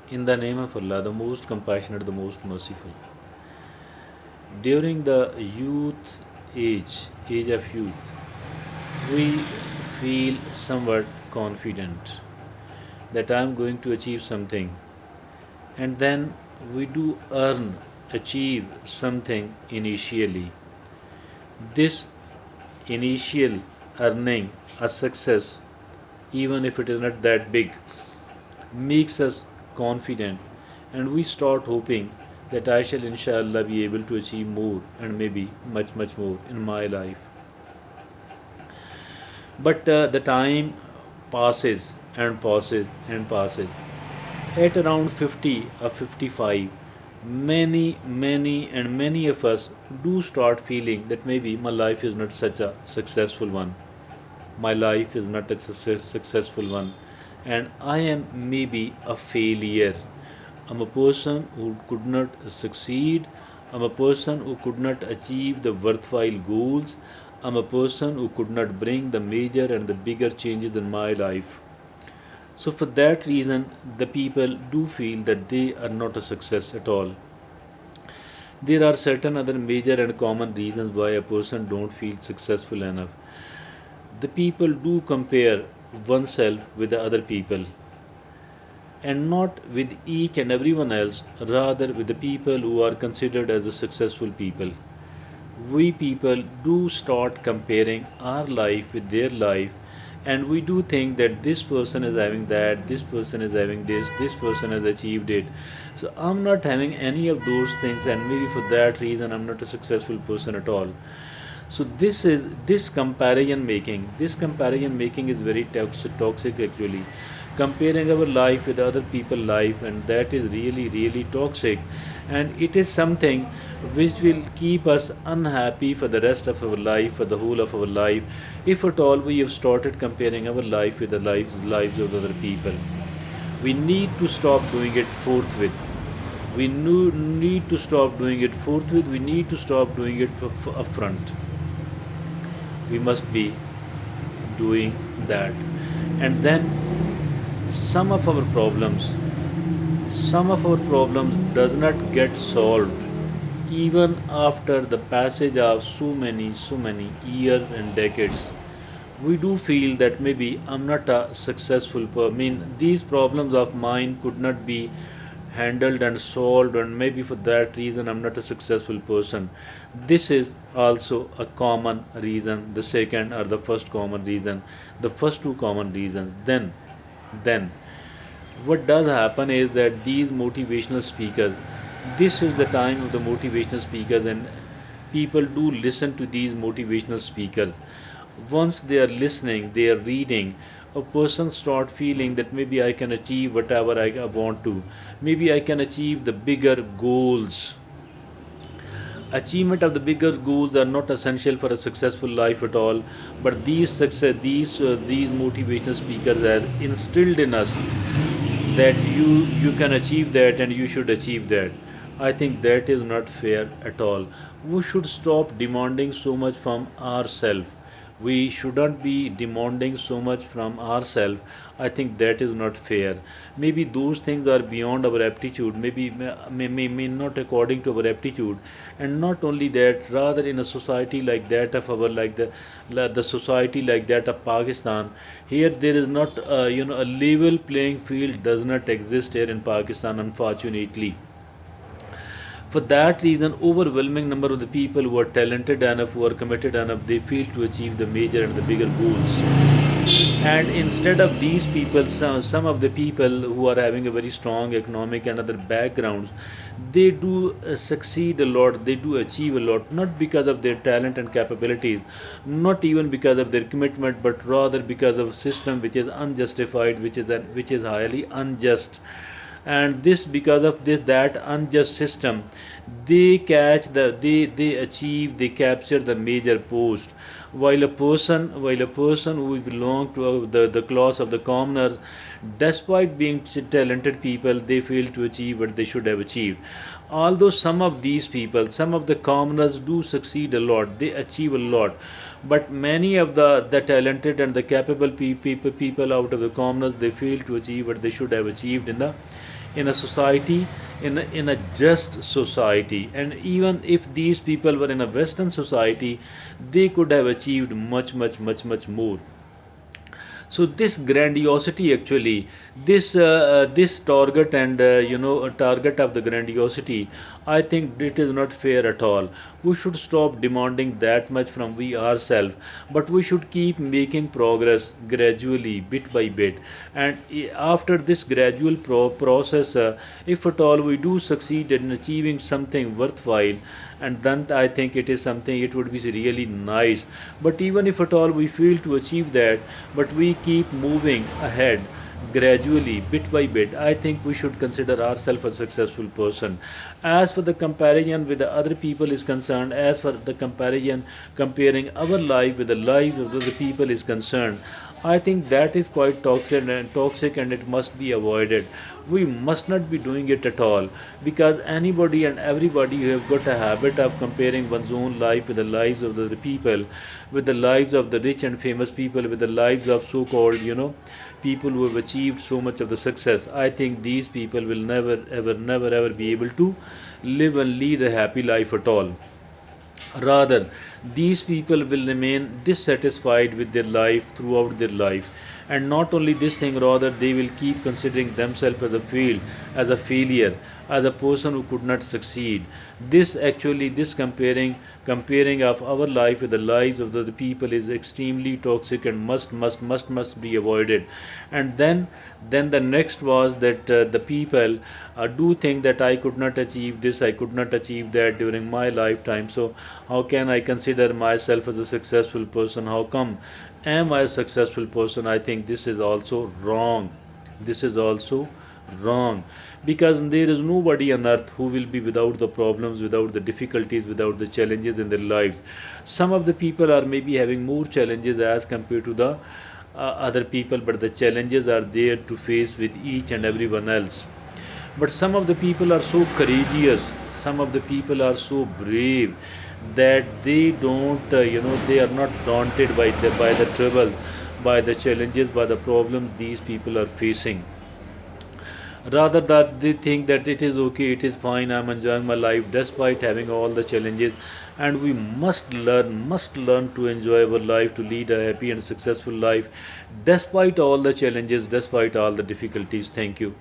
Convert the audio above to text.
In the name of Allah, the most compassionate, the most merciful. During the age of youth, we feel somewhat confident that I am going to achieve something, and then we do achieve something initially. This initial earning a success, even if it is not that big, makes us confident, and we start hoping that I shall inshallah be able to achieve more and maybe much more in my life. But the time passes and passes and passes. At around 50 or 55, many of us do start feeling that maybe my life is not such a successful one. My life is not a successful one, and I am maybe a failure. I'm a person who could not succeed. I'm a person who could not achieve the worthwhile goals. I'm a person who could not bring the major and the bigger changes in my life. So, for that reason, the people do feel that they are not a success at all. There are certain other major and common reasons why a person don't feel successful enough. The people do compare oneself with the other people, and not with each and everyone else, rather with the people who are considered as the successful people. We people do start comparing our life with their life, and we do think that this person is having that, this person is having this person has achieved it. So I'm not having any of those things, and maybe for that reason I'm not a successful person at all. So this comparison making is very toxic actually. Comparing our life with other people's life, and that is really toxic, and it is something which will keep us unhappy for the rest of our life, for the whole of our life, if at all we have started comparing our life with the lives of other people. We need to stop doing it forthwith. Need to stop doing it forthwith. We need to stop doing it upfront. We must be doing that. And then some of our problems does not get solved even after the passage of so many years and decades. We do feel that maybe I'm not a successful I mean, these problems of mine could not be handled and solved, and maybe for that reason I'm not a successful person. This is also a common reason, the second or the first common reason, the first two common reasons. Then what does happen is that these motivational speakers, this is the time of the motivational speakers, and people do listen to these motivational speakers. Once they are listening, they are reading, a person start feeling that maybe I can achieve whatever I want to, maybe I can achieve the bigger goals. Achievement of the bigger goals are not essential for a successful life at all, but these motivational speakers have instilled in us that you can achieve that and you should achieve that. I think that is not fair at all. We should stop demanding so much from ourselves. We shouldn't be demanding so much from ourselves. I think that is not fair. Maybe those things are beyond our aptitude, maybe may not according to our aptitude. And not only that, rather in a society like that of our, the society like that of Pakistan, here there is not a level playing field does not exist here in Pakistan, unfortunately. For that reason, overwhelming number of the people who are talented enough, who are committed enough, they fail to achieve the major and the bigger goals. And instead of these people, some of the people who are having a very strong economic and other backgrounds, they do succeed a lot, they do achieve a lot, not because of their talent and capabilities, not even because of their commitment, but rather because of a system which is unjustified, which is highly unjust. And this, because of this that unjust system, they achieve, they capture the major post, while a person who belong to the class of the commoners, despite being talented people, they fail to achieve what they should have achieved. Although some of these people, some of the commoners do succeed a lot, they achieve a lot, but many of the talented and the capable people out of the commoners, they fail to achieve what they should have achieved in a society, in a just society. And even if these people were in a Western society, they could have achieved much, much, much, much more. So this grandiosity actually, this target, and a target of the grandiosity, I think it is not fair at all. We should stop demanding that much from we ourselves, but we should keep making progress gradually, bit by bit. And after this gradual process, if at all we do succeed in achieving something worthwhile, and then I think it is something, it would be really nice. But even if at all we fail to achieve that, but we keep moving ahead gradually, bit by bit, I think we should consider ourselves a successful person. As for the comparison with the other people is concerned, as for the comparison, comparing our life with the lives of the other people is concerned, I think that is quite toxic, and it must be avoided. We must not be doing it at all, because anybody and everybody who have got a habit of comparing one's own life with the lives of the other people, with the lives of the rich and famous people, with the lives of so-called, people who have achieved so much of the success. I think these people will never, ever, never, ever be able to live and lead a happy life at all. Rather, these people will remain dissatisfied with their life throughout their life. And not only this thing, rather, they will keep considering themselves as a as a failure, as a person who could not succeed. This actually, this comparing of our life with the lives of the other people is extremely toxic and must be avoided. And then the next was that the people do think that I could not achieve this, I could not achieve that during my lifetime, so how can I consider myself as a successful person? How come am I a successful person? I think this is also wrong. This is also wrong, because there is nobody on earth who will be without the problems, without the difficulties, without the challenges in their lives. Some of the people are maybe having more challenges as compared to the other people, but the challenges are there to face with each and everyone else. But some of the people are so courageous, some of the people are so brave, that they don't, they are not daunted by the trouble, by the challenges, by the problems these people are facing. Rather that they think that it is okay, it is fine, I'm enjoying my life despite having all the challenges. And we must learn to enjoy our life, to lead a happy and successful life despite all the challenges, despite all the difficulties. Thank you.